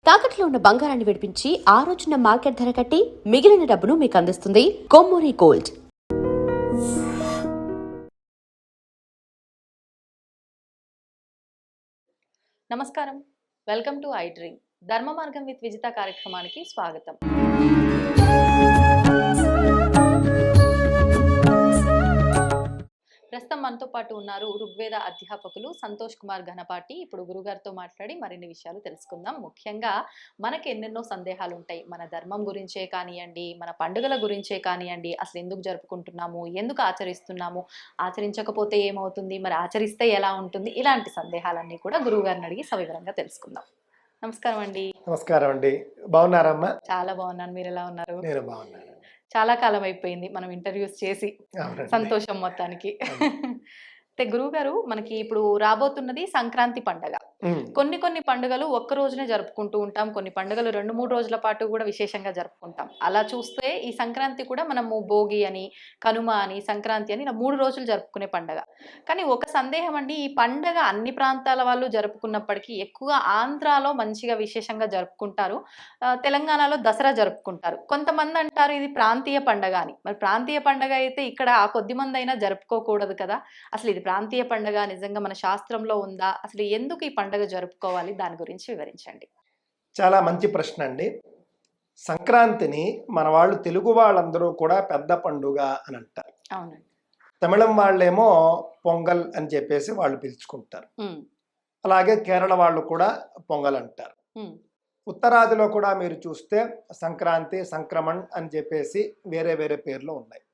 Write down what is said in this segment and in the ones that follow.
తాకట్లో ఉన్న బంగారాన్ని విడిపించి ఆ రోజున మార్కెట్ ధర కట్టి మిగిలిన డబ్బును మీకు అందిస్తుంది కొమ్మూరి గోల్డ్. నమస్కారం, వెల్కమ్ టు ఐ డ్రీమ్. ధర్మ మార్గం విత్ విజిత కార్యక్రమానికి స్వాగతం. ప్రస్తుతం మనతో పాటు ఉన్నారు ఋగ్వేద అధ్యాపకులు సంతోష్ కుమార్ ఘనపాటి. ఇప్పుడు గురుగారితో మాట్లాడి మరిన్ని విషయాలు తెలుసుకుందాం. ముఖ్యంగా మనకి ఎన్నెన్నో సందేహాలు ఉంటాయి. మన ధర్మం గురించే కానివ్వండి, మన పండుగల గురించే కానివ్వండి, అసలు ఎందుకు జరుపుకుంటున్నాము, ఎందుకు ఆచరిస్తున్నాము, ఆచరించకపోతే ఏమవుతుంది, మరి ఆచరిస్తే ఎలా ఉంటుంది, ఇలాంటి సందేహాలన్నీ కూడా గురువు గారిని అడిగి సవివరంగా తెలుసుకుందాం. నమస్కారం అండి. నమస్కారం అండి. బాగున్నారమ్మా? చాలా బాగున్నాను, మీరు ఎలా ఉన్నారు? నేను బాగున్నాను. చాలా కాలం అయిపోయింది మనం ఇంటర్వ్యూస్ చేసి. సంతోషం మొత్తానికి. అయితే గురువు గారు, మనకి ఇప్పుడు రాబోతున్నది సంక్రాంతి పండగ. కొన్ని పండుగలు ఒక్క రోజునే జరుపుకుంటూ ఉంటాం, కొన్ని పండుగలు 2-3 రోజుల పాటు కూడా విశేషంగా జరుపుకుంటాం. అలా చూస్తే ఈ సంక్రాంతి కూడా మనము భోగి అని, కనుమ అని, సంక్రాంతి అని ఇలా 3 రోజులు జరుపుకునే పండగ. కానీ ఒక సందేహం అండి, ఈ పండగ అన్ని ప్రాంతాల వాళ్ళు జరుపుకున్నప్పటికీ ఎక్కువగా ఆంధ్రాలో మంచిగా విశేషంగా జరుపుకుంటారు, తెలంగాణలో దసరా జరుపుకుంటారు. కొంతమంది అంటారు ఇది ప్రాంతీయ పండగ అని. మరి ప్రాంతీయ పండగ అయితే ఇక్కడ ఆ కొద్ది మంది అయినా జరుపుకోకూడదు కదా, అసలు ఇది ప్రాంతీయ పండగ నిజంగా మన శాస్త్రంలో ఉందా, అసలు ఎందుకు ఈ పండుగ జరుపుకోవాలి, దాని గురించి వివరించండి. చాలా మంచి ప్రశ్న అండి. సంక్రాంతిని మన వాళ్ళు తెలుగు వాళ్ళందరూ కూడా పెద్ద పండుగ అని అంటారు. అవునండి. తమిళం వాళ్ళేమో పొంగల్ అని చెప్పేసి వాళ్ళు పిలుచుకుంటారు. అలాగే కేరళ వాళ్ళు కూడా పొంగల్ అంటారు. ఉత్తరాదిలో కూడా మీరు చూస్తే సంక్రాంతి, సంక్రమణ్ అని చెప్పేసి వేరే వేరే పేర్లు ఉన్నాయి.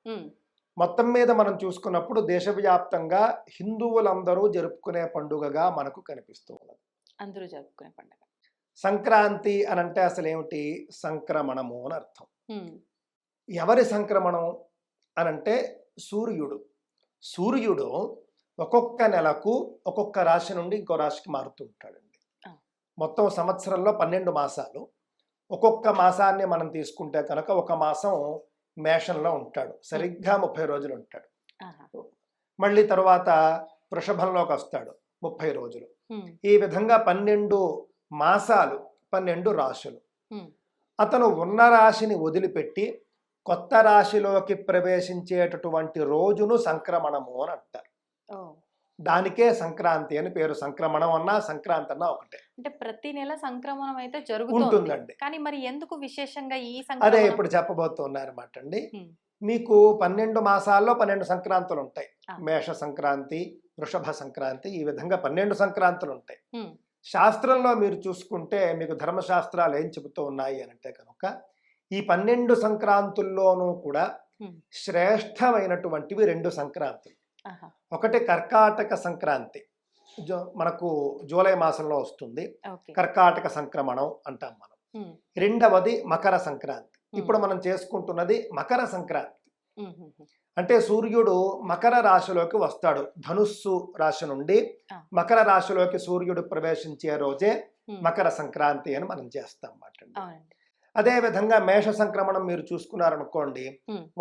మొత్తం మీద మనం చూసుకున్నప్పుడు దేశవ్యాప్తంగా హిందువులందరూ జరుపుకునే పండుగగా మనకు కనిపిస్తూ ఉన్నది. అందరూ జరుపుకునే పండుగ సంక్రాంతి అని అంటే అసలు ఏమిటి? సంక్రమణము అని అర్థం. ఎవరి సంక్రమణం అని అంటే సూర్యుడు ఒక్కొక్క నెలకు ఒక్కొక్క రాశి నుండి ఇంకో రాశికి మారుతూ ఉంటాడండి. మొత్తం సంవత్సరంలో 12 మాసాలు. ఒక్కొక్క మాసాన్ని మనం తీసుకుంటే కనుక ఒక మాసం మేషంలో ఉంటాడు, సరిగ్గా 30 రోజులు ఉంటాడు. మళ్ళీ తర్వాత వృషభంలోకి వస్తాడు, 30 రోజులు. ఈ విధంగా 12 మాసాలు, 12 రాశులు. అతను ఉన్న రాశిని వదిలిపెట్టి కొత్త రాశిలోకి ప్రవేశించేటటువంటి రోజును సంక్రమణము అని అంటారు. దానికే సంక్రాంతి అని పేరు. సంక్రమణం అన్నా సంక్రాంతి అన్నా ఒకటే. అంటే ప్రతి నెల సంక్రమణం అయితే జరుగుతుందండి, కానీ మరి ఎందుకు విశేషంగా ఈ అదే ఇప్పుడు చెప్పబోతున్నారన్నమాట అండి. మీకు 12 మాసాల్లో 12 సంక్రాంతులు ఉంటాయి. మేష సంక్రాంతి, వృషభ సంక్రాంతి, ఈ విధంగా 12 సంక్రాంతులు ఉంటాయి. శాస్త్రంలో మీరు చూసుకుంటే మీకు ధర్మశాస్త్రాలు ఏం చెబుతూ ఉన్నాయి అని అంటే కనుక ఈ 12 సంక్రాంతుల్లోనూ కూడా శ్రేష్టమైనటువంటివి 2 సంక్రాంతులు. ఒకటి కర్కాటక సంక్రాంతి, మనకు జూలై మాసంలో వస్తుంది, కర్కాటక సంక్రమణం అంటాం మనం. రెండవది మకర సంక్రాంతి. ఇప్పుడు మనం చేసుకుంటున్నది మకర సంక్రాంతి. అంటే సూర్యుడు మకర రాశిలోకి వస్తాడు. ధనుస్సు రాశి నుండి మకర రాశిలోకి సూర్యుడు ప్రవేశించే రోజే మకర సంక్రాంతి అని మనం చేస్తాం అన్నమాట. అదే విధంగా మేష సంక్రమణం మీరు చూసుకున్నారనుకోండి,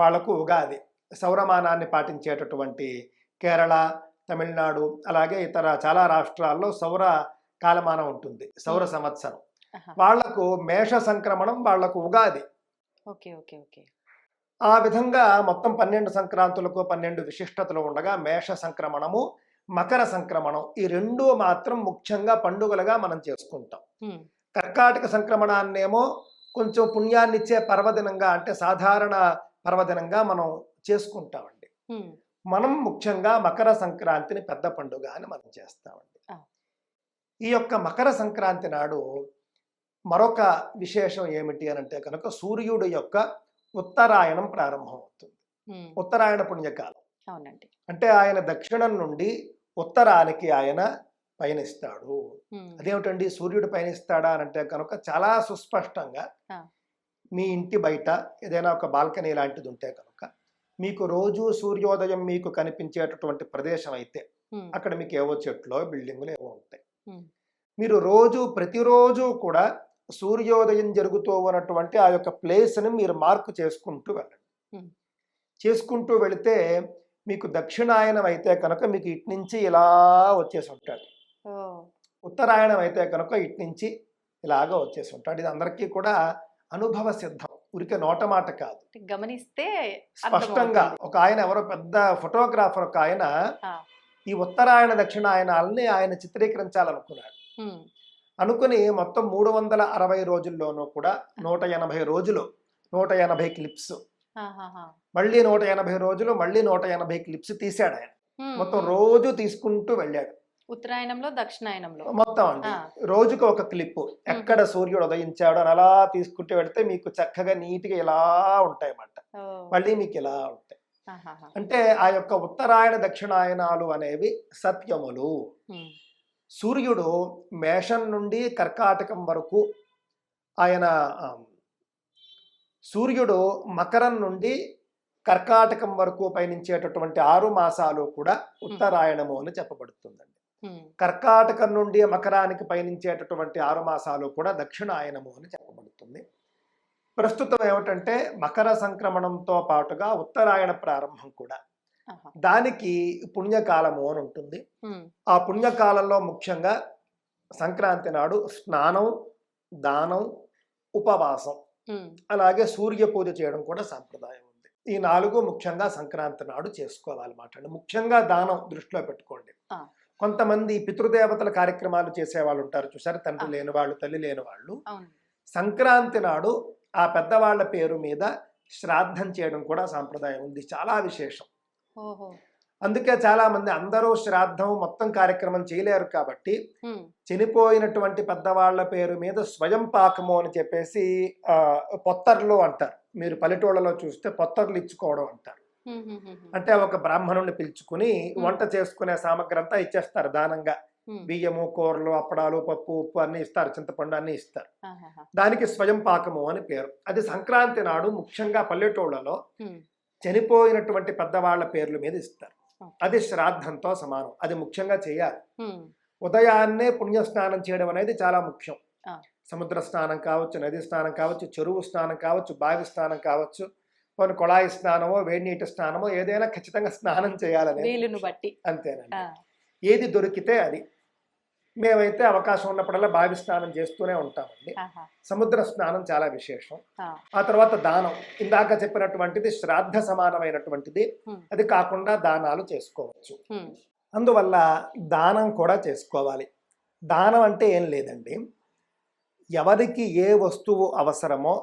వాళ్లకు ఉగాది. సౌరమానాన్ని పాటించేటటువంటి కేరళ, తమిళనాడు, అలాగే ఇతర చాలా రాష్ట్రాల్లో సౌర కాలమానం ఉంటుంది, సౌర సంవత్సరం. వాళ్లకు మేష సంక్రమణం, వాళ్లకు ఉగాది. ఆ విధంగా మొత్తం 12 సంక్రాంతులకు 12 విశిష్టతలు ఉండగా మేష సంక్రమణము, మకర సంక్రమణం ఈ 2 మాత్రం ముఖ్యంగా పండుగలుగా మనం చేసుకుంటాం. కర్కాటక సంక్రమణాన్నేమో కొంచెం పుణ్యాన్నిచ్చే పర్వదినంగా, అంటే సాధారణ పర్వదినంగా మనం చేసుకుంటామండి. మనం ముఖ్యంగా మకర సంక్రాంతిని పెద్ద పండుగ అని మనం చేస్తామండి. ఈ యొక్క మకర సంక్రాంతి నాడు మరొక విశేషం ఏమిటి అని అంటే కనుక సూర్యుడు యొక్క ఉత్తరాయణం ప్రారంభం అవుతుంది. ఉత్తరాయణ పుణ్యకాలం. అంటే ఆయన దక్షిణం నుండి ఉత్తరానికి ఆయన పయనిస్తాడు. అదేమిటండి సూర్యుడు పయనిస్తాడా అని అంటే కనుక చాలా సుస్పష్టంగా మీ ఇంటి బయట ఏదైనా ఒక బాల్కనీ లాంటిది ఉంటే కనుక మీకు రోజు సూర్యోదయం మీకు కనిపించేటటువంటి ప్రదేశం అయితే అక్కడ మీకు ఏవో చెట్లు, బిల్డింగులు ఏవో ఉంటాయి. మీరు ప్రతిరోజు కూడా సూర్యోదయం జరుగుతూ ఉన్నటువంటి ఆ యొక్క ప్లేస్ని మీరు మార్కు చేసుకుంటూ వెళ్ళండి. చేసుకుంటూ వెళితే మీకు దక్షిణాయనం అయితే కనుక మీకు ఇటు నుంచి ఇలా వచ్చేసి ఉంటాడు. ఉత్తరాయణం అయితే కనుక ఇటు నుంచి ఇలాగా వచ్చేసి ఉంటాడు. ఇది అందరికీ కూడా అనుభవ సిద్ధం, ఊరికే నోటమాట కాదు. గమనిస్తే స్పష్టంగా అర్థమవుతుంది. ఒక ఆయన ఎవరో పెద్ద ఫోటోగ్రాఫర్ ఒక ఆయన ఆ, ఈ ఉత్తరాయణ దక్షిణాయనాలని ఆయన చిత్రీకరించాలనుకున్నాడు. ఉమ్, అనుకుని మొత్తం 360 రోజుల్లోనూ కూడా 180 రోజులు 180 క్లిప్స్, ఆహాహా. మళ్ళీ 180 రోజులు మళ్ళీ 180 క్లిప్స్ తీశాడు ఆయన. ఉమ్, మొత్తం ఉమ్. రోజు తీసుకుంటూ వెళ్ళాడు ఉత్తరాయణంలో దక్షిణాయనంలో. మొత్తం అండి. ఆ. రోజుకు ఒక క్లిప్, ఎక్కడ సూర్యుడు ఉదయించాడు అని అలా తీసుకుంటూ వెళ్తే మీకు చక్కగా నీట్గా ఇలా ఉంటాయి అన్నమాట. ఓ, మళ్ళీ మీకు ఇలా ఉంటాయి. ఆహాహా. అంటే ఆ యొక్క ఉత్తరాయణ దక్షిణాయనాలు అనేవి సత్యములు. ఉమ్, సూర్యుడు మేషం నుండి కర్కాటకం వరకు ఆయన సూర్యుడు మకరం నుండి కర్కాటకం వరకు పయనించేటటువంటి 6 మాసాలు కూడా ఉత్తరాయణము అని చెప్పబడుతుందండి. ఉమ్, కర్కాటకం నుండి మకరానికి పయనించేటటువంటి 6 మాసాలు కూడా దక్షిణాయనము అని చెప్పబడుతుంది. ప్రస్తుతం ఏమిటంటే మకర సంక్రమణంతో పాటుగా ఉత్తరాయణ ప్రారంభం కూడా, ఆహా. దానికి పుణ్యకాలము అని ఉంటుంది. ఉమ్, ఆ పుణ్యకాలంలో ముఖ్యంగా సంక్రాంతి నాడు స్నానం, దానం, ఉపవాసం, ఉమ్, అలాగే సూర్య పూజ చేయడం కూడా సాంప్రదాయం ఉంది. ఈ 4 ముఖ్యంగా సంక్రాంతి నాడు చేసుకోవాలన్నమాట. ముఖ్యంగా దానం దృష్టిలో పెట్టుకోండి. ఆ. కొంతమంది పితృదేవతల కార్యక్రమాలు చేసేవాళ్ళు ఉంటారు చూసారు, తండ్రి ఆ. లేని వాళ్ళు, తల్లి లేని వాళ్ళు. అవును. సంక్రాంతి నాడు ఆ పెద్దవాళ్ల పేరు మీద శ్రాద్ధం చేయడం కూడా సాంప్రదాయం ఉంది, చాలా విశేషం. ఓహో. అందుకే చాలా మంది అందరూ శ్రాద్ధం మొత్తం కార్యక్రమం చేయలేరు కాబట్టి ఉమ్, చనిపోయినటువంటి పెద్దవాళ్ల పేరు మీద స్వయం పాకము అని చెప్పేసి పొత్తర్లు అంటారు. మీరు పల్లెటూళ్ళలో చూస్తే పొత్తర్లు ఇచ్చుకోవడం అంటారు. ఉమ్, ఉమ్, ఉమ్, అంటే ఒక బ్రాహ్మణుని పిలుచుకుని వంట చేసుకునే సామగ్రి అంతా ఇచ్చేస్తారు దానంగా. ఉమ్, బియ్యము, కూరలు, అప్పడాలు, పప్పు, ఉప్పు అన్ని ఇస్తారు, చింతపండు అన్ని ఇస్తారు. ఆహాహా. దానికి స్వయం పాకము అని పేరు. అది సంక్రాంతి నాడు ముఖ్యంగా పల్లెటూళ్ళలో ఉమ్, చనిపోయినటువంటి పెద్దవాళ్ల పేర్ల మీద ఇస్తారు. ఓకే. అది శ్రాద్ధంతో సమానం, అది ముఖ్యంగా చేయాలి. ఉమ్, ఉదయాన్నే పుణ్యస్నానం చేయడం అనేది చాలా ముఖ్యం. ఆ. సముద్ర స్నానం కావచ్చు, నది స్నానం కావచ్చు, చెరువు స్నానం కావచ్చు, బావి స్నానం కావచ్చు, కొన్ని కొళాయి స్నానమో వేడి నీటి స్నానమో ఏదైనా ఖచ్చితంగా స్నానం చేయాలని వీలును బట్టి. అంతేనండి. ఆ, ఏది దొరికితే అది. మేమైతే అవకాశం ఉన్నప్పుడల్లా బావి స్నానం చేస్తూనే ఉంటామండి. ఆహా. సముద్ర స్నానం చాలా విశేషం. ఆ, ఆ తర్వాత దానం, ఇందాక చెప్పినటువంటిది శ్రాద్ధ సమానమైనటువంటిది. ఉమ్, అది కాకుండా దానాలు చేసుకోవచ్చు. ఉమ్, అందువల్ల దానం కూడా చేసుకోవాలి. దానం అంటే ఏం లేదండి, ఎవరికి ఏ వస్తువు అవసరమో,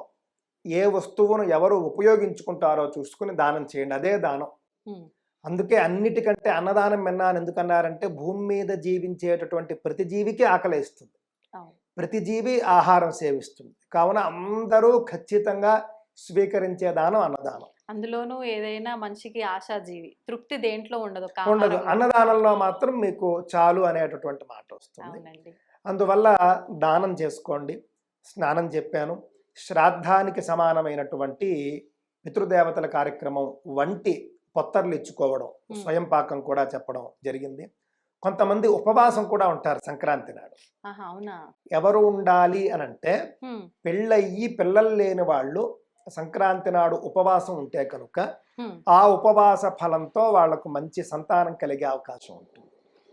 ఏ వస్తువును ఎవరు ఉపయోగించుకుంటారో చూసుకుని దానం చేయండి, అదే దానం. ఉమ్, అందుకే అన్నిటికంటే అన్నదానం మిన్నా అని ఎందుకన్నారంటే భూమి మీద జీవించేటటువంటి ప్రతి జీవికి ఆకలేస్తుంది, అవును. ప్రతి జీవి ఆహారం సేవిస్తుంది. కావున అందరూ ఖచ్చితంగా స్వీకరించే దానం అన్నదానం. అందులోనూ ఏదైనా మనిషికి ఆశాజీవి, తృప్తి దేంట్లో ఉండదు. ఉండదు, ఆహారంలో. అన్నదానంలో మాత్రం మీకు చాలు అనేటటువంటి మాట వస్తుంది. అవునండి. అందువల్ల దానం చేసుకోండి. స్నానం చెప్పాను. శ్రాద్ధానికి సమానమైనటువంటి పితృదేవతల కార్యక్రమం వంటి పొత్తర్లు ఇచ్చుకోవడం, స్వయం పాకం కూడా చెప్పడం జరిగింది. కొంతమంది ఉపవాసం కూడా ఉంటారు సంక్రాంతి నాడు. ఆహా, అవునా. ఎవరు ఉండాలి అనంటే ఉమ్, పెళ్ళయ్యి పిల్లలు లేని వాళ్ళు సంక్రాంతి నాడు ఉపవాసం ఉంటే కనుక ఉమ్, ఆ ఉపవాస ఫలంతో వాళ్లకు మంచి సంతానం కలిగే అవకాశం ఉంటుంది.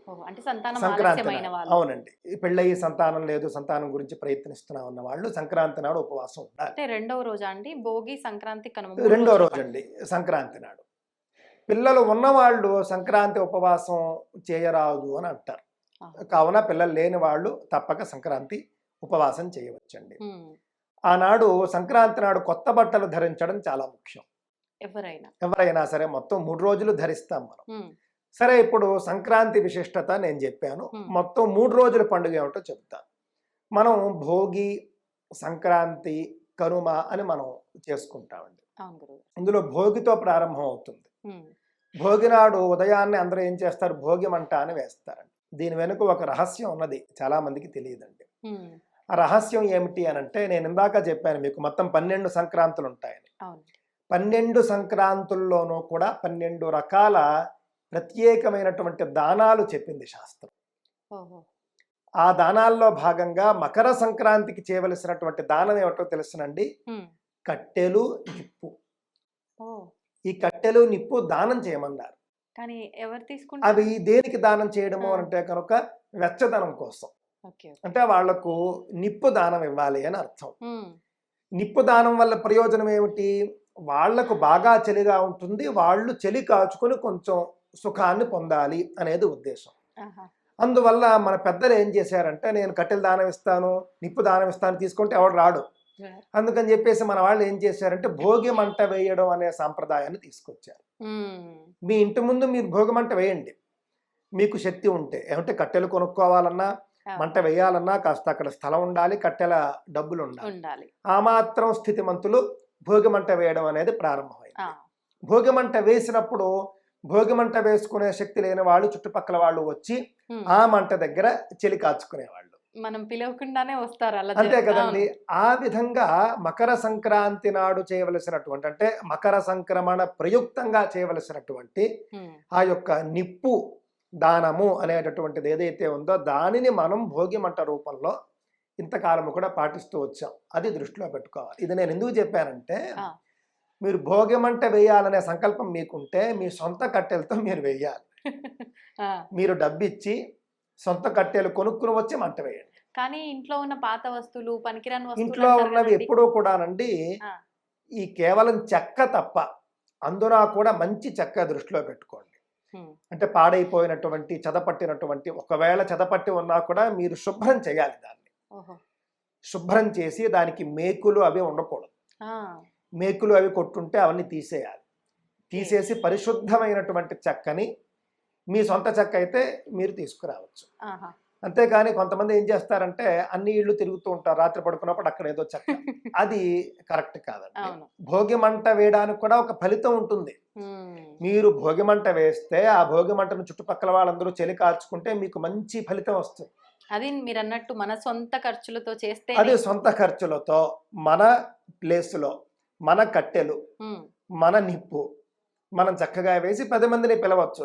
ఓహో, అంటే సంతానం సంక్రాంతి ఆలస్యమైన నాడు. వాళ్ళు. అవునండి, ఈ పెళ్ళయి సంతానం లేదు, సంతానం గురించి ప్రయత్నిస్తున్నాం అన్న వాళ్ళు సంక్రాంతి నాడు ఉపవాసం ఉండాలి. అంటే రెండవ రోజా అండి? భోగి, సంక్రాంతి, కనుమ 2వ రోజు అండి సంక్రాంతి నాడు. పిల్లలు ఉన్నవాళ్ళు సంక్రాంతి ఉపవాసం చేయరాదు అని అంటారు. కావున పిల్లలు లేని వాళ్ళు తప్పక సంక్రాంతి ఉపవాసం చేయవచ్చండి. ఆనాడు సంక్రాంతి నాడు కొత్త బట్టలు ధరించడం చాలా ముఖ్యం. ఎవరైనా సరే మొత్తం 3 రోజులు ధరిస్తాం మనం. సరే, ఇప్పుడు సంక్రాంతి విశిష్టత నేను చెప్పాను, మొత్తం 3 రోజుల పండుగ ఏమిటో చెప్తాను. మనం భోగి, సంక్రాంతి, కనుమ అని మనం చేసుకుంటామండి. ఇందులో భోగితో ప్రారంభం అవుతుంది. భోగి నాడు ఉదయాన్నే అందరూ ఏం చేస్తారు, భోగి మంట అని వేస్తారండి. దీని వెనుక ఒక రహస్యం ఉన్నది, చాలా మందికి తెలియదండి. ఆ రహస్యం ఏమిటి అనంటే, నేను ఇందాక చెప్పాను మీకు మొత్తం 12 సంక్రాంతులు ఉంటాయని. 12 సంక్రాంతుల్లోనూ కూడా 12 రకాల ప్రత్యేకమైనటువంటి దానాలు చెప్పింది శాస్త్రం. ఆ దానాల్లో భాగంగా మకర సంక్రాంతికి చేయవలసినటువంటి దానం ఏమిటో తెలుసునండి, కట్టెలు, నిప్పు. ఈ కట్టెలు, నిప్పు దానం చేయమన్నారు. కానీ ఎవరు తీసుకుంటారు? అవి దేనికి దానం చేయడము అంటే కనుక వెచ్చదనం కోసం. ఓకే. అంటే వాళ్లకు నిప్పు దానం ఇవ్వాలి అని అర్థం. హ్మ్. నిప్పు దానం వల్ల ప్రయోజనం ఏమిటి? వాళ్లకు బాగా చలిగా ఉంటుంది, వాళ్ళు చలి కాచుకొని కొంచెం సుఖాన్ని పొందాలి అనేది ఉద్దేశం. ఆహా! అందువల్ల మన పెద్దలు ఏం చేశారంటే, నేను కట్టెల దానం ఇస్తాను, నిప్పు దానం ఇస్తాను తీసుకుంటే ఎవడు రాడు. అందుకని చెప్పేసి మన వాళ్ళు ఏం చేశారంటే భోగి మంట వేయడం అనే సాంప్రదాయాన్ని తీసుకొచ్చారు. మీ ఇంటి ముందు మీరు భోగి మంట వేయండి, మీకు శక్తి ఉంటే. ఏమంటే కట్టెలు కొనుక్కోవాలన్నా, మంట వేయాలన్నా కాస్త అక్కడ స్థలం ఉండాలి, కట్టెల డబ్బులు ఉండాలి. ఆ మాత్రం స్థితిమంతులు భోగి మంట వేయడం అనేది ప్రారంభమైంది. భోగి మంట వేసినప్పుడు భోగి మంట వేసుకునే శక్తి లేని వాళ్ళు చుట్టుపక్కల వాళ్ళు వచ్చి ఆ మంట దగ్గర చలి కాచుకునేవాళ్ళు. మనం పిలవకుండానే వస్తారు అలా. అంతే కదండి. ఆ విధంగా మకర సంక్రాంతి నాడు చేయవలసినటువంటి, అంటే మకర సంక్రమణ ప్రయుక్తంగా చేయవలసినటువంటి ఆ యొక్క నిప్పు దానము అనేటటువంటిది ఏదైతే ఉందో దానిని మనం భోగి మంట రూపంలో ఇంతకాలము కూడా పాటిస్తూ వచ్చాం. అది దృష్టిలో పెట్టుకోవాలి. ఇది నేను ఎందుకు చెప్పానంటే, మీరు భోగి మంట వేయాలనే సంకల్పం మీకుంటే మీ సొంత కట్టెలతో మీరు వేయాలి. మీరు డబ్బిచ్చి సొంత కట్టెలు కొనుక్కుని వచ్చి మంట వేయండి. కానీ ఇంట్లో ఉన్న పాత వస్తువులు, పనికిరాని వస్తువులు, ఇంట్లో ఉన్నవి ఎప్పుడూ కూడానండి ఈ కేవలం చెక్క తప్ప, అందున కూడా మంచి చెక్క దృష్టిలో పెట్టుకోండి. అంటే పాడైపోయినటువంటి, చెదపట్టినటువంటి, ఒకవేళ చెదపట్టి ఉన్నా కూడా మీరు శుభ్రం చేయాలి. దాన్ని శుభ్రం చేసి దానికి మేకులు అవి ఉండకూడదు. మేకులు అవి కొట్టుంటే అవన్నీ తీసేయాలి. తీసేసి పరిశుద్ధమైనటువంటి చెక్కని, మీ సొంత చెక్క అయితే మీరు తీసుకురావచ్చు. అంతేగాని కొంతమంది ఏం చేస్తారంటే అన్ని ఇళ్ళు తిరుగుతూ ఉంటారు, రాత్రి పడుకున్నప్పుడు అక్కడ ఏదో చెక్క. అది కరెక్ట్ కాదండి. భోగి మంట వేయడానికి కూడా ఒక ఫలితం ఉంటుంది. మీరు భోగి మంట వేస్తే ఆ భోగి మంటను చుట్టుపక్కల వాళ్ళందరూ చలి కార్చుకుంటే మీకు మంచి ఫలితం వస్తుంది. అది మీరు అన్నట్టు మన సొంత ఖర్చులతో చేస్తే, అది సొంత ఖర్చులతో మన ప్లేస్లో మన కట్టెలు, మన నిప్పు మనం చక్కగా వేసి 10 మందిని పిలవచ్చు.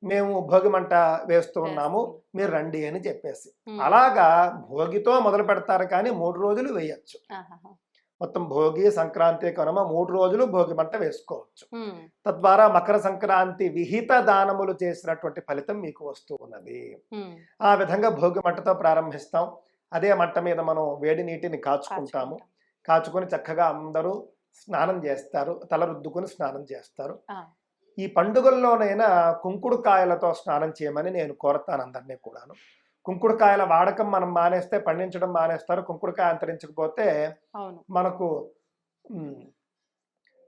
మేము భోగి మంట వేస్తూ ఉన్నాము, మీరు రండి అని చెప్పేసి. అలాగా భోగితో మొదలు పెడతారు, కానీ 3 రోజులు వేయచ్చు. మొత్తం భోగి, సంక్రాంతి, కనుమ 3 రోజులు భోగి మంట వేసుకోవచ్చు. తద్వారా మకర సంక్రాంతి విహిత దానములు చేసినటువంటి ఫలితం మీకు వస్తూ ఉన్నది. ఆ విధంగా భోగి మంటతో ప్రారంభిస్తాం. అదే మంట మీద మనం వేడి నీటిని కాచుకుంటాము. కాచుకొని చక్కగా అందరూ స్నానం చేస్తారు, తల రుద్దుకొని స్నానం చేస్తారు. ఈ పండుగల్లోనైనా కుంకుడుకాయలతో స్నానం చేయమని నేను కోరతాను అందరినీ కూడాను. కుంకుడుకాయల వాడకం మనం మానేస్తే, పండించడం మానేస్తారు. కుంకుడుకాయ అంతరించకపోతే మనకు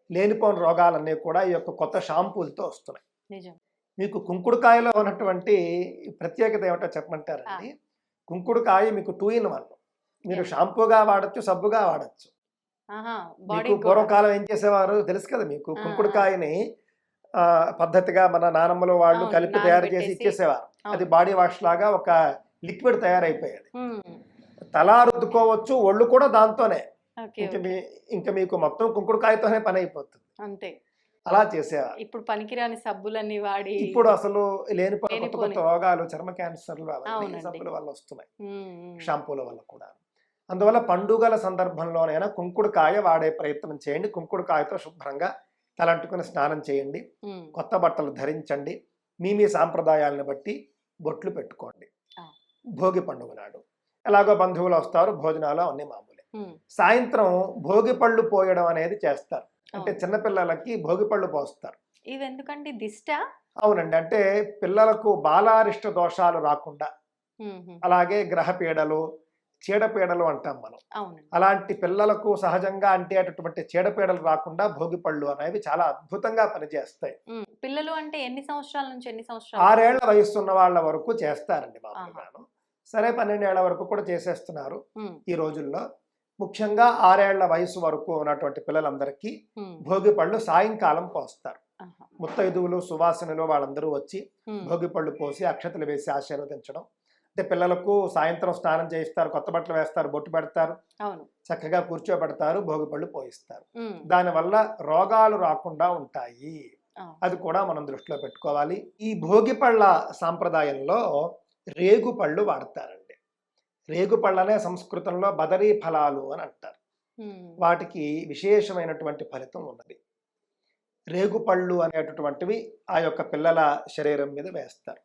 లేనిపోని రోగాలన్నీ కూడా ఈ యొక్క కొత్త షాంపూలతో వస్తున్నాయి. మీకు కుంకుడుకాయలో ఉన్నటువంటి ప్రత్యేకత ఏమిటో చెప్పమంటారండి? కుంకుడుకాయ మీకు 2 in 1. మీరు షాంపూగా వాడచ్చు, సబ్బుగా వాడచ్చు. మీకు పూర్వకాలం ఏం చేసేవారు తెలుసు కదా మీకు? కుంకుడుకాయని పద్ధతిగా మన నానమ్మలు వాళ్ళు కలిపి తయారు చేసి ఇచ్చేసేవారు. అది బాడీ వాష్ లాగా ఒక లిక్విడ్ తయారైపోయేది. తల రుద్దుకోవచ్చు, ఒళ్ళు కూడా దాంతోనే. ఇంకా మీకు మొత్తం కుంకుడుకాయతోనే పని అయిపోతుంది. అంతే. అలా చేసేవారు. ఇప్పుడు పనికిరాని సబ్బులన్నీ వాడి ఇప్పుడు అసలు లేనిపోయిన కొత్త కొత్త రోగాలు, చర్మ క్యాన్సర్లు అవన్నీ సబ్బుల వల్ల వస్తున్నాయి, షాంపూల వల్ల కూడా. అందువల్ల పండుగల సందర్భంలోనైనా కుంకుడుకాయ వాడే ప్రయత్నం చేయండి. కుంకుడుకాయతో శుభ్రంగా తలంటుకుని స్నానం చేయండి, కొత్త బట్టలు ధరించండి, మీ సాంప్రదాయాలను బట్టి బొట్లు పెట్టుకోండి. భోగి పండుగ నాడు ఎలాగో బంధువులు వస్తారు, భోజనాలు అన్ని మామూలే. సాయంత్రం భోగి పళ్ళు పోయడం అనేది చేస్తారు. అంటే చిన్నపిల్లలకి భోగి పళ్ళు పోస్తారు. ఇది ఎందుకంటే దిష్ట? అవునండి. అంటే పిల్లలకు బాలారిష్ట దోషాలు రాకుండా, అలాగే గ్రహ పీడలు, చీడపీడలు అంటాం మనం, అలాంటి పిల్లలకు సహజంగా అంటేటటువంటి చీడపీడలు రాకుండా భోగి పళ్ళు అనేవి చాలా అద్భుతంగా పనిచేస్తాయి. పిల్లలు అంటే ఎన్ని సంవత్సరాల నుంచి ఎన్ని సంవత్సరాలు? 6 ఏళ్ల వయసు ఉన్న వాళ్ళ వరకు చేస్తారండి మామూలుగాను. సరే 12 ఏళ్ల వరకు కూడా చేసేస్తున్నారు ఈ రోజుల్లో. ముఖ్యంగా 6 ఏళ్ల వయసు వరకు ఉన్నటువంటి పిల్లలందరికీ భోగి పళ్ళు సాయంకాలం పోస్తారు. ముత్తైదువులు, సువాసనలు వాళ్ళందరూ వచ్చి భోగి పళ్ళు పోసి అక్షతలు వేసి ఆశీర్వదించడం. అంటే పిల్లలకు సాయంత్రం స్నానం చేయిస్తారు, కొత్త బట్టలు వేస్తారు, బొట్టు పెడతారు, చక్కగా కూర్చోబెడతారు, భోగి పళ్ళు పోయిస్తారు. దానివల్ల రోగాలు రాకుండా ఉంటాయి. అది కూడా మనం దృష్టిలో పెట్టుకోవాలి. ఈ భోగి పళ్ళ సాంప్రదాయంలో రేగు పళ్ళు వాడతారండి. రేగు పళ్ళనే సంస్కృతంలో బదరీ ఫలాలు అని అంటారు. వాటికి విశేషమైనటువంటి ఫలితం ఉన్నది. రేగుపళ్ళు అనేటటువంటివి ఆ యొక్క పిల్లల శరీరం మీద వేస్తారు.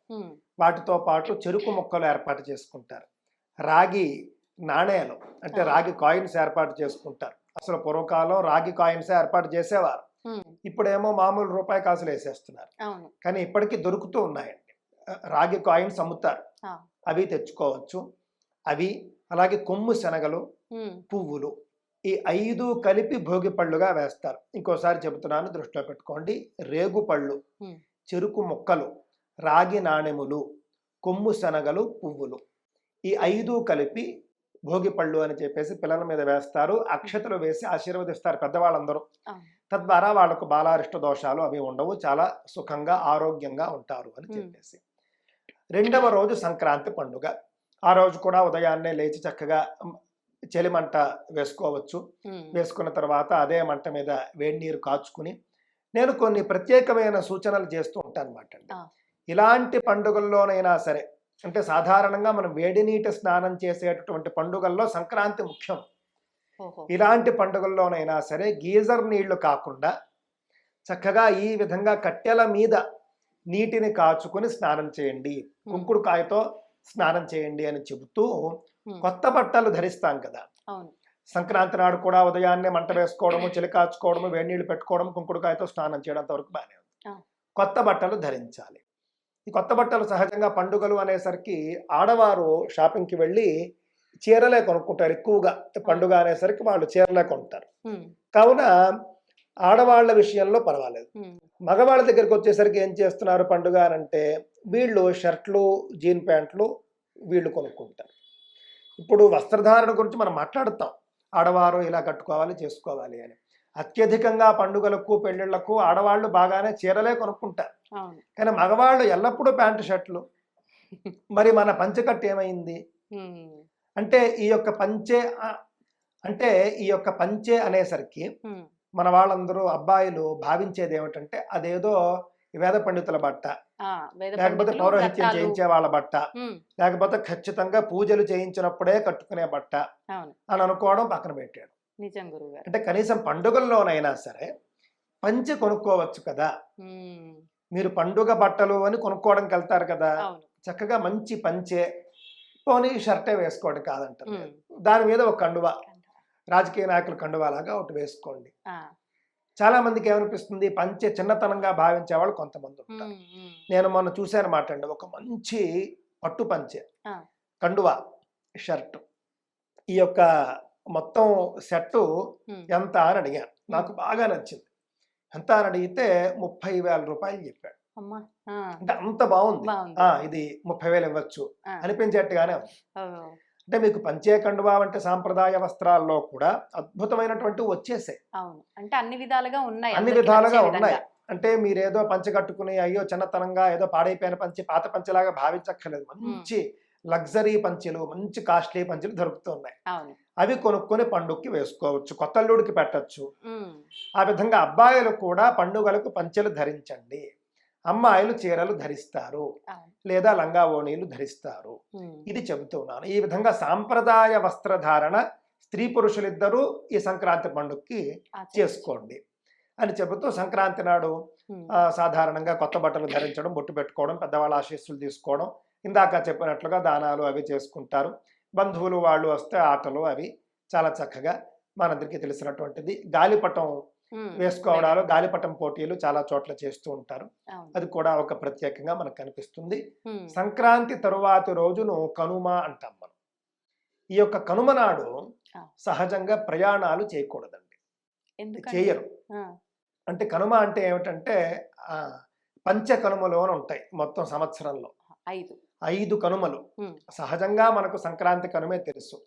వాటితో పాటు చెరుకు ముక్కలు ఏర్పాటు చేసుకుంటారు. రాగి నాణేలు అంటే రాగి కాయిన్స్ ఏర్పాటు చేసుకుంటారు. అసలు పూర్వకాలం రాగి కాయిన్స్ ఏర్పాటు చేసేవారు. ఇప్పుడేమో మామూలు రూపాయి కాసులు వేసేస్తున్నారు. కానీ ఇప్పటికీ దొరుకుతూ ఉన్నాయండి. రాగి కాయిన్స్ అమ్ముతారు, అవి తెచ్చుకోవచ్చు. అవి అలాగే కొమ్ము శనగలు, పువ్వులు, ఈ 5 కలిపి భోగి పళ్ళుగా వేస్తారు. ఇంకోసారి చెబుతున్నాను, దృష్టిలో పెట్టుకోండి. రేగు పళ్ళు, చెరుకు ముక్కలు, రాగి నాణెములు, కొమ్ము శనగలు, పువ్వులు, ఈ 5 కలిపి భోగి పళ్ళు అని చెప్పేసి పిల్లల మీద వేస్తారు. అక్షతలు వేసి ఆశీర్వదిస్తారు పెద్దవాళ్ళందరూ. తద్వారా వాళ్ళకు బాలారిష్ట దోషాలు అవి ఉండవు, చాలా సుఖంగా ఆరోగ్యంగా ఉంటారు అని చెప్పేసి. రెండవ రోజు సంక్రాంతి పండుగ. ఆ రోజు కూడా ఉదయాన్నే లేచి చక్కగా చలిమంట వేసుకోవచ్చు. వేసుకున్న తర్వాత అదే మంట మీద వేడి నీరు కాచుకుని, నేను కొన్ని ప్రత్యేకమైన సూచనలు చేస్తూ ఉంటాను అన్నమాట. ఇలాంటి పండుగల్లోనైనా సరే, అంటే సాధారణంగా మనం వేడి నీటి స్నానం చేసేటటువంటి పండుగల్లో సంక్రాంతి ముఖ్యం. ఇలాంటి పండుగల్లోనైనా సరే గీజర్ నీళ్లు కాకుండా చక్కగా ఈ విధంగా కట్టెల మీద నీటిని కాచుకుని స్నానం చేయండి, కుంకుడుకాయతో స్నానం చేయండి అని చెబుతూ, కొత్త బట్టలు ధరిస్తాం కదా సంక్రాంతి నాడు కూడా ఉదయాన్నే మంట వేసుకోవడము, చలి కాచుకోవడము, వేడి నీళ్లు పెట్టుకోవడం, కుంకుడుకాయతో స్నానం చేయడం వరకు బాగానే ఉంది. కొత్త బట్టలు ధరించాలి. ఈ కొత్త బట్టలు సహజంగా పండుగలు అనేసరికి ఆడవారు షాపింగ్కి వెళ్ళి చీరలే కొనుక్కుంటారు ఎక్కువగా. పండుగ అనేసరికి వాళ్ళు చీరలే కొంటారు. కావున ఆడవాళ్ల విషయంలో పర్వాలేదు. మగవాళ్ళ దగ్గరికి వచ్చేసరికి ఏం చేస్తున్నారు పండుగ అంటే, వీళ్ళు షర్ట్లు, జీన్ ప్యాంట్లు వీళ్ళు కొనుక్కుంటారు. ఇప్పుడు వస్త్రధారణ గురించి మనం మాట్లాడుతాం, ఆడవారు ఇలా కట్టుకోవాలి చేసుకోవాలి అని. అత్యధికంగా పండుగలకు పెళ్లిళ్లకు ఆడవాళ్ళు బాగానే చీరలే కొనుక్కుంటారు. కానీ మగవాళ్ళు ఎల్లప్పుడూ ప్యాంటు షర్ట్లు. మరి మన పంచెకట్టు ఏమైంది అంటే, ఈ యొక్క పంచె అనేసరికి మన వాళ్ళందరూ అబ్బాయిలు భావించేది ఏమిటంటే, అదేదో వేద పండితుల బట్ట, లేకపోతే పౌరోహిత్యం చేయించే వాళ్ళ బట్ట, లేకపోతే ఖచ్చితంగా పూజలు చేయించినప్పుడే కట్టుకునే బట్ట అని అనుకోవడం పక్కన పెట్టాడు. అంటే కనీసం పండుగల్లోనైనా సరే పంచె కొనుక్కోవచ్చు కదా. మీరు పండుగ బట్టలు అని కొనుక్కోవడానికి వెళ్తారు కదా, చక్కగా మంచి పంచె, పోనీ షర్టే వేసుకోండి కాదంటారు. దాని మీద ఒక కండువా, రాజకీయ నాయకుల కండువా లాగా ఒకటి వేసుకోండి. చాలా మందికి ఏమనిపిస్తుంది, పంచె చిన్నతనంగా భావించే వాళ్ళు కొంతమంది ఉంటారు. నేను మొన్న చూశాను మాట అండి, ఒక మంచి పట్టు పంచె, కండువా, షర్టు, ఈ యొక్క మొత్తం సెట్టు ఎంత అని అడిగాను. నాకు బాగా నచ్చింది. ఎంత అని అడిగితే 30,000 రూపాయలు చెప్పాడు. అంటే అంత బాగుంది. ఇది 30,000 ఇవ్వచ్చు అనిపించేట్టుగానే ఉంది. అంటే మీకు పంచే కండువా అంటే సాంప్రదాయ వస్త్రాల్లో కూడా అద్భుతమైనటువంటి వచ్చేసాయి. అంటే అన్ని విధాలుగా ఉన్నాయి. అంటే మీరేదో పంచె కట్టుకుని అయ్యో చిన్నతనంగా ఏదో పాడైపోయిన పంచె, పాత పంచెలాగా భావించక్కర్లేదు. మంచి లగ్జరీ పంచెలు, మంచి కాస్ట్లీ పంచెలు దొరుకుతున్నాయి. అవి కొనుక్కొని పండుగకి వేసుకోవచ్చు, కొత్తల్లుడికి పెట్టచ్చు. ఆ విధంగా అబ్బాయిలు కూడా పండుగలకు పంచెలు ధరించండి. అమ్మాయిలు చీరలు ధరిస్తారు, లేదా లంగా ఓణీలు ధరిస్తారు. ఇది చెబుతున్నాను. ఈ విధంగా సాంప్రదాయ వస్త్రధారణ స్త్రీ పురుషులిద్దరూ ఈ సంక్రాంతి పండుగకి చేసుకోండి అని చెబుతూ, సంక్రాంతి నాడు సాధారణంగా కొత్త బట్టలు ధరించడం, బొట్టు పెట్టుకోవడం, పెద్దవాళ్ళ ఆశీస్సులు తీసుకోవడం, ఇందాక చెప్పినట్లుగా దానాలు అవి చేసుకుంటారు. బంధువులు వాళ్ళు వస్తే ఆటలు అవి చాలా చక్కగా మనందరికీ తెలిసినటువంటిది. గాలిపటం వేసుకోవడాలు, గాలిపటం పోటీలు చాలా చోట్ల చేస్తూ ఉంటారు. అది కూడా ఒక ప్రత్యేకంగా మనకు కనిపిస్తుంది. సంక్రాంతి తరువాతి రోజును కనుమ అంటాం మనం. ఈ యొక్క కనుమ నాడు సహజంగా ప్రయాణాలు చేయకూడదండి, చేయరు. అంటే కనుమ అంటే ఏమిటంటే, పంచ కనుమలు అని ఉంటాయి మొత్తం సంవత్సరంలో. 5 కనుమలు. సహజంగా మనకు సంక్రాంతి కనుమే తెలుసు.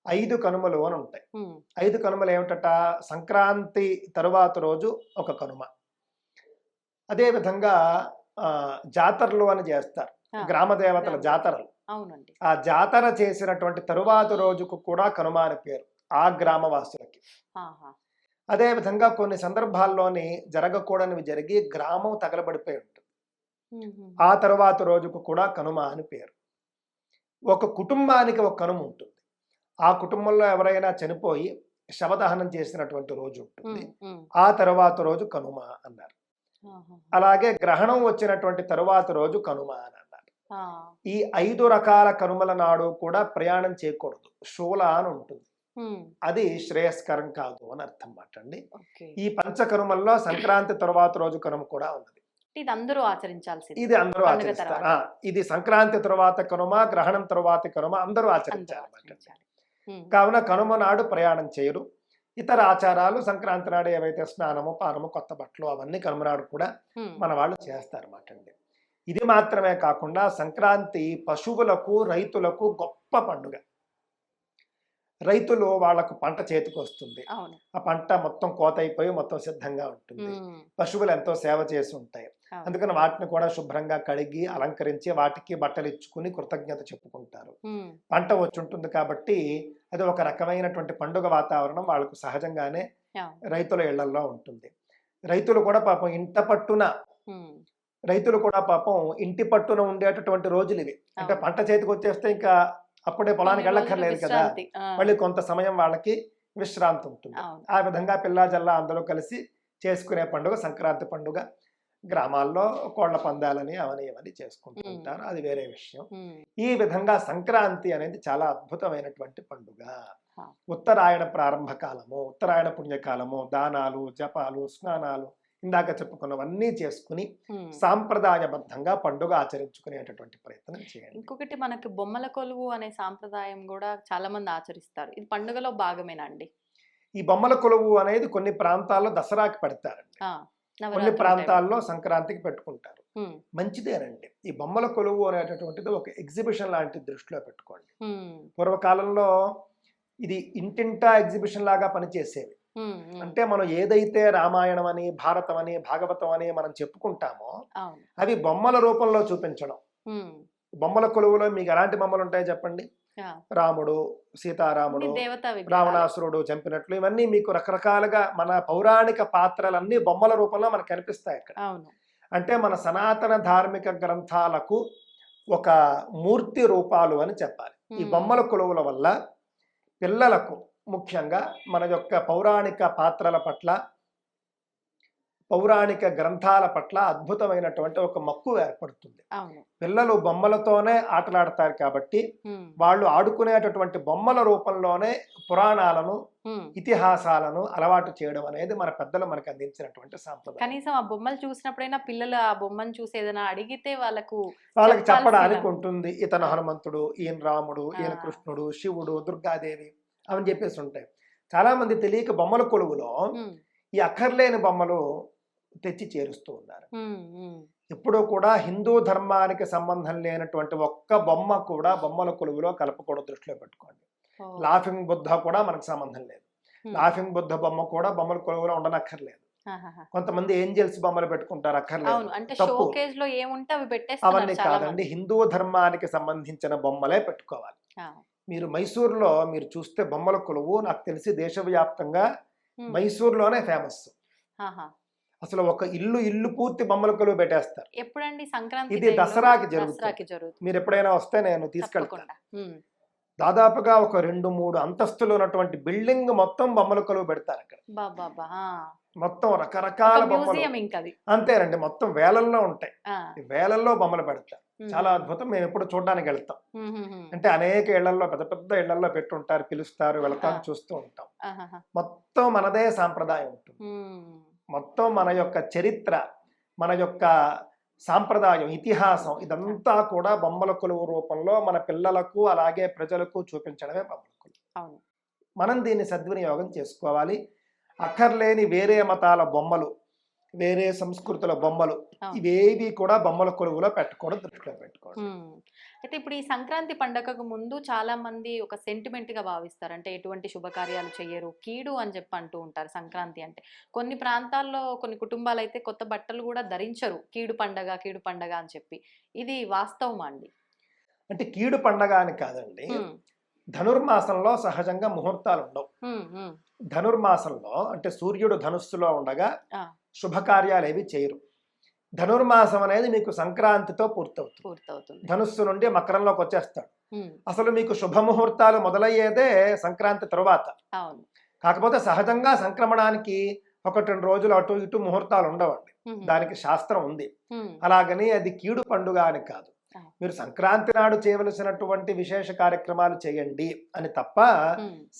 5 కనుమలు అని ఉంటాయి. 5 కనుమలు ఏమిటట, సంక్రాంతి తరువాత రోజు ఒక కనుమ. అదే విధంగా జాతరలు అని చేస్తారు, గ్రామ దేవతల జాతరలు. ఆ జాతర చేసినటువంటి తరువాత రోజుకు కూడా కనుమ అని పేరు ఆ గ్రామవాసులకి. అదే విధంగా కొన్ని సందర్భాల్లోని జరగకూడనివి జరిగి గ్రామం తగలబడిపోయి ఉంటుంది. ఆ తరువాత రోజుకు కూడా కనుమ అని పేరు. ఒక కుటుంబానికి ఒక కనుమ ఉంటుంది. ఆ కుటుంబంలో ఎవరైనా చనిపోయి శవదహనం చేసినటువంటి రోజు ఉంటుంది. ఉమ్, ఉమ్, ఆ తరువాత రోజు కనుమ అన్నారు. ఆహా, అలాగే గ్రహణం వచ్చినటువంటి తరువాత రోజు కనుమ అని అన్నారు. ఆ, ఈ 5 రకాల కనుమల నాడు కూడా ప్రయాణం చేయకూడదు. శూల అని ఉంటుంది. ఉమ్, అది శ్రేయస్కరం కాదు అని అర్థం మాటండి. ఓకే. ఈ పంచ కనుమల్లో సంక్రాంతి తరువాత రోజు కనుమ కూడా ఉన్నది. ఇది అందరూ ఆచరించాల్సింది. ఇది అందరూ పండుగ ఆచరిస్తారు. తర్వాత. ఇది సంక్రాంతి తరువాత కనుమ, గ్రహణం తరువాత కనుమ అందరూ అందరూ ఆచరించారు అన్నమాట. ఆచరించాలి. ఉమ్, కావున కనుమ నాడు ప్రయాణం చేయరు. ఇతర ఆచారాలు సంక్రాంతి నాడు ఏవైతే స్నానము, పానము, కొత్త బట్టలు అవన్నీ కనుమ నాడు కూడా ఉమ్, మన వాళ్ళు చేస్తారన్నమాట అండి. ఇది మాత్రమే కాకుండా సంక్రాంతి పశువులకు, రైతులకు గొప్ప పండుగ. రైతులు వాళ్లకు పంట చేతికి వస్తుంది. అవును. ఆ పంట మొత్తం కోత అయిపోయి మొత్తం సిద్ధంగా ఉంటుంది. ఉమ్, పశువులు ఎంతో సేవ చేసి ఉంటాయి. అవును. అందుకని వాటిని కూడా శుభ్రంగా కడిగి అలంకరించి వాటికి బట్టలు ఇచ్చుకుని కృతజ్ఞత చెప్పుకుంటారు. ఉమ్, పంట వచ్చి ఉంటుంది కాబట్టి అది ఒక రకమైనటువంటి పండుగ వాతావరణం వాళ్ళకు సహజంగానే అవును. రైతుల ఇళ్లల్లో ఉంటుంది. రైతులు కూడా పాపం ఉమ్, రైతులు కూడా పాపం ఇంటి పట్టున ఉండేటటువంటి రోజులు ఇవి. అంటే అవును. పంట చేతికి వచ్చేస్తే ఇంకా అప్పుడే పొలానికి కొన్ని రోజులు వెళ్ళక్కర్లేదు కదా, విశ్రాంతి. ఆ, మళ్ళీ కొంత సమయం వాళ్ళకి విశ్రాంతి ఉంటుంది. అవును. ఆ విధంగా పిల్లా జల్లా అందరూ కలిసి చేసుకునే పండుగ సంక్రాంతి పండుగ. గ్రామాల్లో కోళ్ల పందాలని అవని ఇవని చేసుకుంటూ ఉంటారు, అది వేరే విషయం. ఉమ్, ఈ విధంగా సంక్రాంతి అనేది చాలా అద్భుతమైనటువంటి పండుగ. ఆ. ఉత్తరాయణ ప్రారంభ కాలము, ఉత్తరాయణ పుణ్యకాలము, దానాలు, జపాలు, స్నానాలు ఇందాక చెప్పుకున్నవన్నీ చేసుకుని ఉమ్. సాంప్రదాయబద్ధంగా పండుగ ఆచరించుకునేటటువంటి ప్రయత్నం చేయండి. ఇంకొకటి మనకి బొమ్మల కొలువు అనే సాంప్రదాయం కూడా చాలా మంది ఆచరిస్తారు. ఇది పండుగలో భాగమేనా అండి? ఈ బొమ్మల కొలువు అనేది కొన్ని ప్రాంతాల్లో దసరాకి పెడతారండి, ఆ, కొన్ని నవరాత్రుల ప్రాంతాల్లో సంక్రాంతికి పెట్టుకుంటారు. టైం. ఉమ్, మంచిదేనండి. ఈ బొమ్మల కొలువు అనేటటువంటిది ఒక ఎగ్జిబిషన్ లాంటి దృష్టిలో పెట్టుకోండి. ఉమ్, పూర్వకాలంలో ఇది ఇంటింటా ఎగ్జిబిషన్ లాగా పనిచేసేవి. ఉమ్, ఉమ్, అంటే మనం ఏదైతే రామాయణం అని, భారతం అని, భాగవతం అని మనం చెప్పుకుంటామో అవును. అవి బొమ్మల రూపంలో చూపించడం. ఉమ్, బొమ్మల కొలువులో మీకు ఎలాంటి బొమ్మలు ఉంటాయి చెప్పండి? ఆ, రాముడు, సీతారాముడు, అన్ని దేవతా విగ్రహాలు. రావణాసురుడు చంపినట్లు ఇవన్నీ మీకు రకరకాలుగా మన పౌరాణిక పాత్రలన్నీ బొమ్మల రూపంలో మనకు కనిపిస్తాయి అక్కడ. అవును. అంటే మన సనాతన ధార్మిక గ్రంథాలకు ఒక మూర్తి రూపాలు అని చెప్పాలి. ఈ బొమ్మల కొలువుల వల్ల పిల్లలకు ముఖ్యంగా మన యొక్క పౌరాణిక పాత్రల పట్ల, పౌరాణిక గ్రంథాల పట్ల అద్భుతమైనటువంటి ఒక మక్కువ ఏర్పడుతుంది. అవును. పిల్లలు బొమ్మలతోనే ఆటలాడతారు కాబట్టి ఉమ్, వాళ్ళు ఆడుకునేటటువంటి బొమ్మల రూపంలోనే పురాణాలను, ఉమ్. ఇతిహాసాలను అలవాటు చేయడం అనేది మన పెద్దలు మనకు అందించినటువంటి సాంప్రదాయం. కనీసం ఆ బొమ్మలు చూసినప్పుడైనా పిల్లలు ఆ బొమ్మను చూసి ఏదైనా అడిగితే వాళ్ళకి చెప్పడానికి చెప్పాల్సిన- ఉంటుంది. ఇతను ఆ. హనుమంతుడు, ఈయన రాముడు, ఈయన ఆ. కృష్ణుడు, శివుడు, దుర్గాదేవి అని చెప్పేసి ఉంటాయి. చాలా మంది తెలియక బొమ్మల కొలువులో ఉమ్, ఈ అక్కర్లేని బొమ్మలు తెచ్చి చేరుస్తూ ఉన్నారు. ఉమ్, ఉమ్. ఎప్పుడూ కూడా హిందూ ధర్మానికి సంబంధం లేనటువంటి ఒక్క బొమ్మ కూడా బొమ్మల కొలువులో కలపకూడదు, దృష్టిలో పెట్టుకోండి. ఓ. లాఫింగ్ బుద్ధ కూడా మనకు సంబంధం లేదు. ఉమ్. లాఫింగ్ బుద్ధ బొమ్మ కూడా బొమ్మల కొలువులో ఉండనక్కర్లేదు. ఆహాహా. కొంతమంది ఏంజల్స్ బొమ్మలు పెట్టుకుంటారు, అక్కర్లేదు. అవును, అంటే తప్పు. షోకేజ్ లో ఏముంటే అవి పెట్టేస్తున్నారు అవన్నీ చాలా కాదండి, మంది. హిందూ ధర్మానికి సంబంధించిన బొమ్మలే పెట్టుకోవాలి. ఆ, మీరు మైసూర్లో మీరు చూస్తే బొమ్మల కొలువు నాకు తెలిసి దేశవ్యాప్తంగా ఉమ్, మైసూర్లోనే ఫేమస్. ఆహా. అసలు ఒక ఇల్లు పూర్తి బొమ్మల కొలువు పెట్టేస్తారు. ఎప్పుడండి? సంక్రాంతి ఇది టైంలోనా? దసరాకి జరుగుతుంది. దసరాకి జరుగుతుంది. మీరు ఎప్పుడైనా వస్తే నేను తీసుకెళ్తాను. తప్పకుండా. ఉమ్, దాదాపుగా ఒక 2-3 అంతస్తులు ఉన్నటువంటి బిల్డింగ్ మొత్తం బొమ్మల కొలువు పెడతారు అక్కడ. బాబా. మొత్తం రకరకాల బొమ్మలు. మ్యూజియం ఇంకది. అంతేనండి, మొత్తం వేలల్లో ఉంటాయి. ఆ, ఈ వేలల్లో బొమ్మలు పెడతారు. ఉమ్, చాలా అద్భుతం. మేము ఎప్పుడు చూడడానికి వెళ్తాం. ఉమ్, ఉమ్, ఉమ్. అంటే అనేక ఇళ్లలో, పెద్ద పెద్ద ఇళ్లలో పెట్టుంటారు, పిలుస్తారు, వెళ్తాం, ఆ. చూస్తూ ఉంటాం. ఆహాహా. మొత్తం మనదే సాంప్రదాయం ఉంటుంది. ఉమ్, మొత్తం మన యొక్క చరిత్ర, మన యొక్క సాంప్రదాయం, ఇతిహాసం ఇదంతా కూడా బొమ్మల కొలువు రూపంలో మన పిల్లలకు అలాగే ప్రజలకు చూపించడమే బొమ్మల కొలువు. అవును. మనం దీన్ని సద్వినియోగం చేసుకోవాలి. అక్కర్లేని వేరే మతాల బొమ్మలు, వేరే సంస్కృతుల బొమ్మలు అవును. ఇవేవి కూడా బొమ్మల కొలువులో పెట్టకూడదు, దృష్టిలో పెట్టుకోవాలి. ఉమ్. అయితే ఇప్పుడు ఈ సంక్రాంతి పండగకు ముందు చాలా మంది ఒక సెంటిమెంట్ గా భావిస్తారు. అంటే ఎటువంటి శుభకార్యాలు చెయ్యరు, కీడు అని చెప్పి అంటూ ఉంటారు సంక్రాంతి అంటే. కొన్ని ప్రాంతాల్లో కొన్ని కుటుంబాలు అయితే కొత్త బట్టలు కూడా ధరించరు, కీడు పండగ అని చెప్పి. ఇది వాస్తవమా అండి? అంటే కీడు పండగ అని కాదండి. ఉమ్, ధనుర్మాసంలో సహజంగా ముహూర్తాలు ఉండవు. ఉమ్, ఉమ్. ధనుర్మాసంలో అంటే సూర్యుడు ధనుస్సులో ఉండగా ఆ, శుభకార్యాలు ఏవి చేయరు. ధనుర్మాసం అనేది మీకు సంక్రాంతితో పూర్తవుతుంది. పూర్తవుతుంది. ధనుస్సు నుండి మకరంలోకి వచ్చేస్తాడు. ఉమ్, అసలు మీకు శుభముహూర్తాలు మొదలయ్యేదే సంక్రాంతి తరువాత. అవును. కాకపోతే సహజంగా సంక్రమణానికి 1-2 రోజులు అటు ఇటు ముహూర్తాలు ఉండవండి, దానికి శాస్త్రం ఉంది. అలాగని అది కీడు పండుగ అని కాదు. మీరు సంక్రాంతి నాడు చేయవలసినటువంటి విశేష కార్యక్రమాలు చేయండి అని తప్ప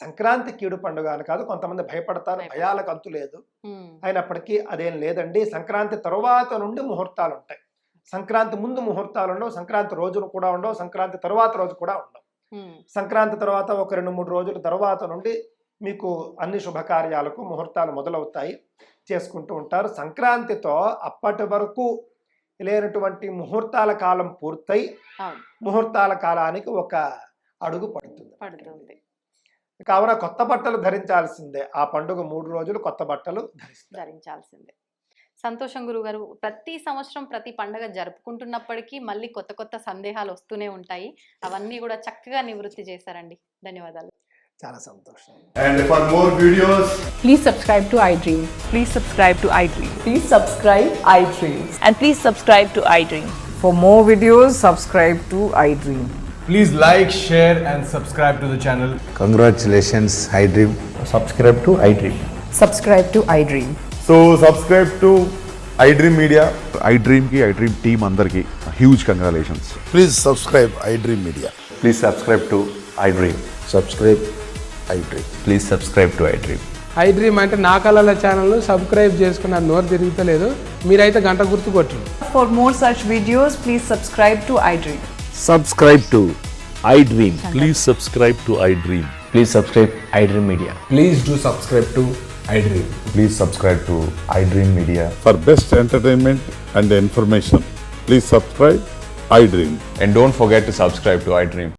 సంక్రాంతి కీడు పండుగ అని కాదు. కొంతమంది భయపడతారు, భయాలకు అంతు లేదు. అయినప్పటికీ అదేం లేదండి. సంక్రాంతి తరువాత నుండి ముహూర్తాలు ఉంటాయి. సంక్రాంతి ముందు ముహూర్తాలు ఉండవు, సంక్రాంతి రోజులు కూడా ఉండవు, సంక్రాంతి తరువాత రోజు కూడా ఉండవు. సంక్రాంతి తర్వాత ఒక 2-3 రోజుల తర్వాత నుండి మీకు అన్ని శుభకార్యాలకు ముహూర్తాలు మొదలవుతాయి, చేసుకుంటూ ఉంటారు. సంక్రాంతితో అప్పటి వరకు లేనటువంటి ముహూర్తాల కాలం పూర్తయి ముహూర్తాల కాలానికి ఒక అడుగు పడుతుంది. కావున కొత్త బట్టలు ధరించాల్సిందే. ఆ పండుగ 3 రోజులు కొత్త బట్టలు ధరించాల్సిందే. సంతోషం గురుగారు. ప్రతి సంవత్సరం ప్రతి పండగ జరుపుకుంటున్నప్పటికీ మళ్ళీ కొత్త కొత్త సందేహాలు వస్తూనే ఉంటాయి. అవన్నీ కూడా చక్కగా నివృత్తి చేశారండి. ధన్యవాదాలు. చాలా సంతోషం. And for more videos, Please subscribe to iDream. Please subscribe to iDream. Please subscribe iDream. And please subscribe to iDream. For more videos, subscribe to iDream. please like, share and subscribe to the channel. Congratulations, iDream. Subscribe to iDream. Subscribe to iDream. So subscribe to iDream Media. iDream ki iDream team అందరికి huge congratulations. Please subscribe iDream Media. Please subscribe to iDream. Subscribe iDream. Please subscribe to iDream. iDream అంటే నా కళల ఛానల్ను subscribe చేసుకున్న నోరు తిరుగుతలేదు, మీరైతే గంట గుర్తు కొట్టండి. For more such videos, please subscribe to iDream. Subscribe to iDream. Please subscribe to iDream. Please subscribe iDream Media. Please do subscribe to iDream. Please subscribe to iDream Media. For best entertainment and information, please subscribe iDream. And don't forget to subscribe to iDream.